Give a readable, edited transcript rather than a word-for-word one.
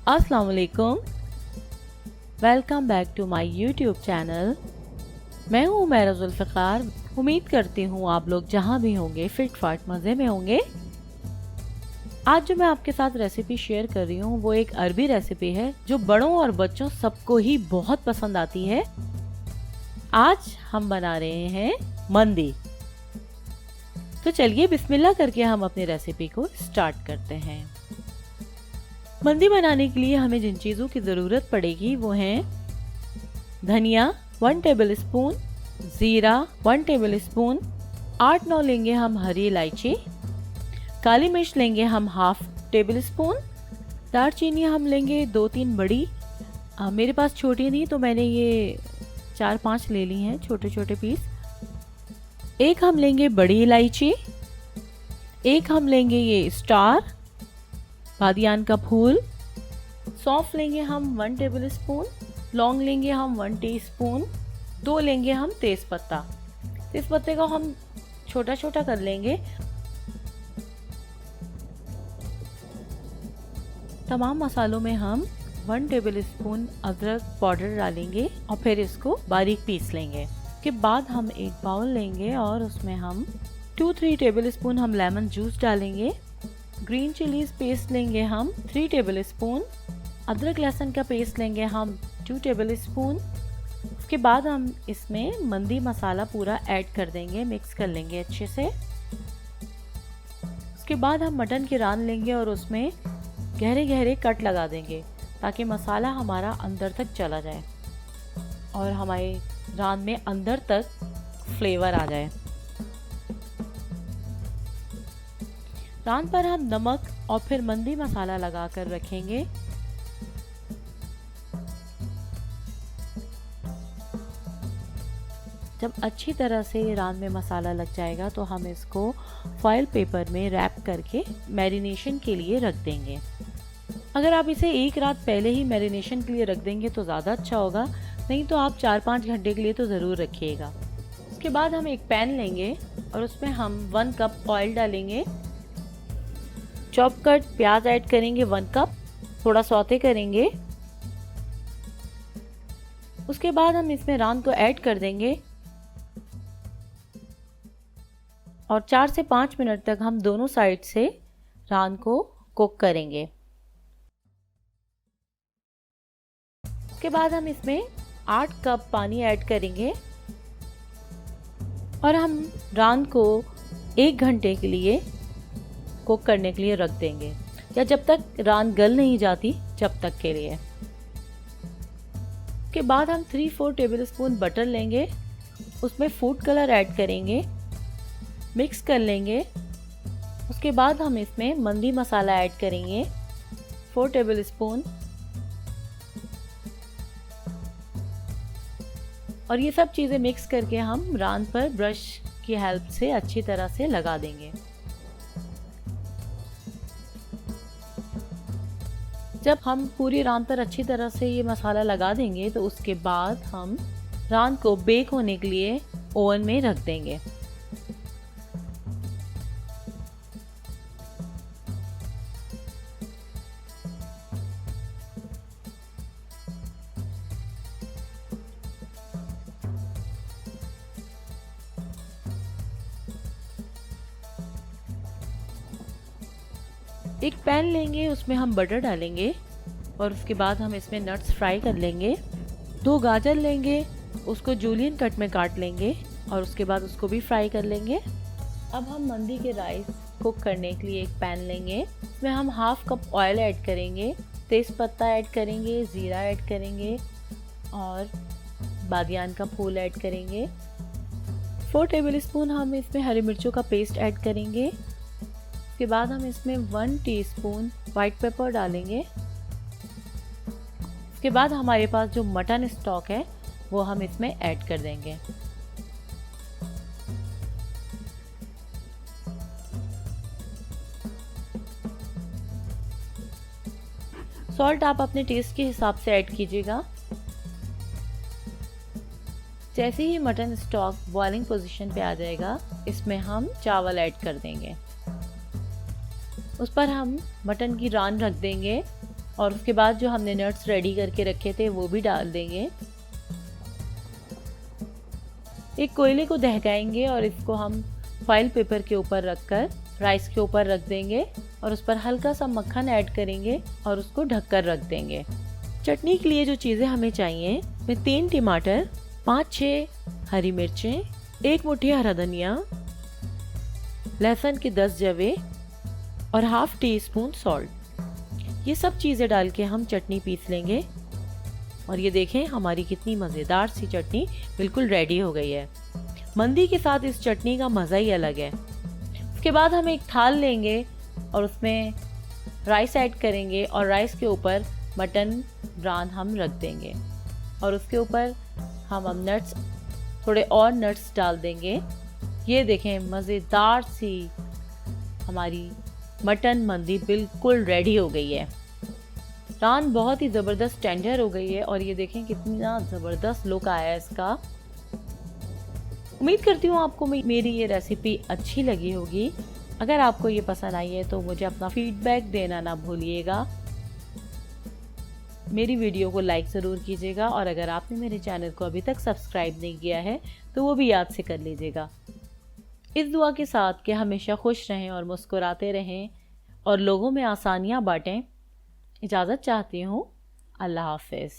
अस्सलाम वालेकुम, welcome back to my YouTube channel. मैं हूँ उमैरा जुल्फ़िकार। उम्मीद करती हूँ आप लोग जहाँ भी होंगे फिट फाट मज़े में होंगे। आज जो मैं आपके साथ रेसिपी शेयर कर रही हूँ वो एक अरबी रेसिपी है जो बड़ों और बच्चों सबको ही बहुत पसंद आती है। आज हम बना रहे हैं मंदी। तो चलिए बिस्मिल्लाह करके हम अपनी रेसिपी को स्टार्ट करते हैं। मंदी बनाने के लिए हमें जिन चीज़ों की ज़रूरत पड़ेगी वो हैं धनिया 1 टेबल स्पून, ज़ीरा 1 टेबल स्पून, 8-9 लेंगे हम हरी इलायची, काली मिर्च लेंगे हम हाफ टेबल स्पून, दालचीनी हम लेंगे 2-3 बड़ी। मेरे पास छोटी नहीं तो मैंने ये 4-5 ले ली हैं छोटे छोटे पीस। एक हम लेंगे बड़ी इलायची, एक हम लेंगे ये स्टार बादियान का फूल, सौंफ लेंगे हम 1 टेबल स्पून, लौंग लेंगे हम 1 टीस्पून, 2 लेंगे हम तेज़पत्ता। तेज़पत्ते को हम छोटा छोटा कर लेंगे। तमाम मसालों में हम 1 टेबल स्पून अदरक पाउडर डालेंगे और फिर इसको बारीक पीस लेंगे। उसके बाद हम एक बाउल लेंगे और उसमें हम 2-3 टेबल स्पून हम लेमन जूस डालेंगे। ग्रीन चिलीज पेस्ट लेंगे हम 3 टेबल स्पून, अदरक लहसुन का पेस्ट लेंगे हम 2 टेबल स्पून। उसके बाद हम इसमें मंदी मसाला पूरा ऐड कर देंगे, मिक्स कर लेंगे अच्छे से। उसके बाद हम मटन की रान लेंगे और उसमें गहरे गहरे कट लगा देंगे ताकि मसाला हमारा अंदर तक चला जाए और हमारे रान में अंदर तक फ्लेवर आ जाए। रान पर हम नमक और फिर मंदी मसाला लगा कर रखेंगे। जब अच्छी तरह से रान में मसाला लग जाएगा तो हम इसको फॉइल पेपर में रैप करके मैरिनेशन के लिए रख देंगे। अगर आप इसे एक रात पहले ही मैरिनेशन के लिए रख देंगे तो ज़्यादा अच्छा होगा, नहीं तो आप 4-5 घंटे के लिए तो ज़रूर रखिएगा। उसके बाद हम एक पैन लेंगे और उसमें हम 1 कप ऑयल डालेंगे। चॉप कट प्याज ऐड करेंगे 1 कप, थोड़ा सौते करेंगे। उसके बाद हम इसमें रान को ऐड कर देंगे और 4 से 5 मिनट तक हम दोनों साइड से रान को कुक करेंगे। उसके बाद हम इसमें 8 कप पानी ऐड करेंगे और हम रान को 1 घंटे के लिए कुक करने के लिए रख देंगे, या जब तक रान गल नहीं जाती जब तक के लिए। उसके बाद हम 3-4 टेबल स्पून बटर लेंगे, उसमें फूड कलर ऐड करेंगे, मिक्स कर लेंगे। उसके बाद हम इसमें मंदी मसाला ऐड करेंगे 4 टेबल स्पून और ये सब चीज़ें मिक्स करके हम रान पर ब्रश की हेल्प से अच्छी तरह से लगा देंगे। जब हम पूरी रान पर अच्छी तरह से ये मसाला लगा देंगे तो उसके बाद हम रान को बेक होने के लिए ओवन में रख देंगे। एक पैन लेंगे, उसमें हम बटर डालेंगे और उसके बाद हम इसमें नट्स फ्राई कर लेंगे। 2 गाजर लेंगे, उसको जूलियन कट में काट लेंगे और उसके बाद उसको भी फ्राई कर लेंगे। अब हम मंदी के राइस कुक करने के लिए एक पैन लेंगे, इसमें हम हाफ कप ऑयल ऐड करेंगे, तेज़पत्ता ऐड करेंगे, ज़ीरा ऐड करेंगे और बादियान का फूल ऐड करेंगे। 4 टेबल स्पून हम इसमें हरी मिर्चों का पेस्ट ऐड करेंगे। उसके बाद हम इसमें 1 टीस्पून वाइट पेपर डालेंगे। उसके बाद हमारे पास जो मटन स्टॉक है वो हम इसमें ऐड कर देंगे। सॉल्ट आप अपने टेस्ट के हिसाब से ऐड कीजिएगा। जैसे ही मटन स्टॉक बॉइलिंग पोजीशन पे आ जाएगा इसमें हम चावल ऐड कर देंगे। उस पर हम मटन की रान रख देंगे और उसके बाद जो हमने नट्स रेडी करके रखे थे वो भी डाल देंगे। एक कोयले को दहकाएंगे और इसको हम फॉइल पेपर के ऊपर रखकर राइस के ऊपर रख देंगे और उस पर हल्का सा मक्खन ऐड करेंगे और उसको ढककर रख देंगे। चटनी के लिए जो चीज़ें हमें चाहिए, मैं 3 टमाटर, 5-6 हरी मिर्चें, 1 मुट्ठी हरा धनिया, लहसुन के 10 जवे और ½ टीस्पून सॉल्ट, ये सब चीज़ें डाल के हम चटनी पीस लेंगे। और ये देखें हमारी कितनी मज़ेदार सी चटनी बिल्कुल रेडी हो गई है। मंदी के साथ इस चटनी का मज़ा ही अलग है। उसके बाद हम एक थाल लेंगे और उसमें राइस ऐड करेंगे और राइस के ऊपर मटन ब्रान हम रख देंगे और उसके ऊपर हम अब नट्स, थोड़े और नट्स डाल देंगे। ये देखें मज़ेदार सी हमारी मटन मंदी बिल्कुल रेडी हो गई है। रान बहुत ही ज़बरदस्त टेंडर हो गई है और ये देखें कितना ज़बरदस्त लुक आया है इसका। उम्मीद करती हूँ आपको मेरी ये रेसिपी अच्छी लगी होगी। अगर आपको ये पसंद आई है तो मुझे अपना फीडबैक देना ना भूलिएगा। मेरी वीडियो को लाइक ज़रूर कीजिएगा और अगर आपने मेरे चैनल को अभी तक सब्सक्राइब नहीं किया है तो वो भी याद से कर लीजिएगा। इस दुआ के साथ कि हमेशा खुश रहें और मुस्कुराते रहें और लोगों में आसानियाँ बांटें। इजाज़त चाहती हूँ। अल्लाह हाफ़िज़।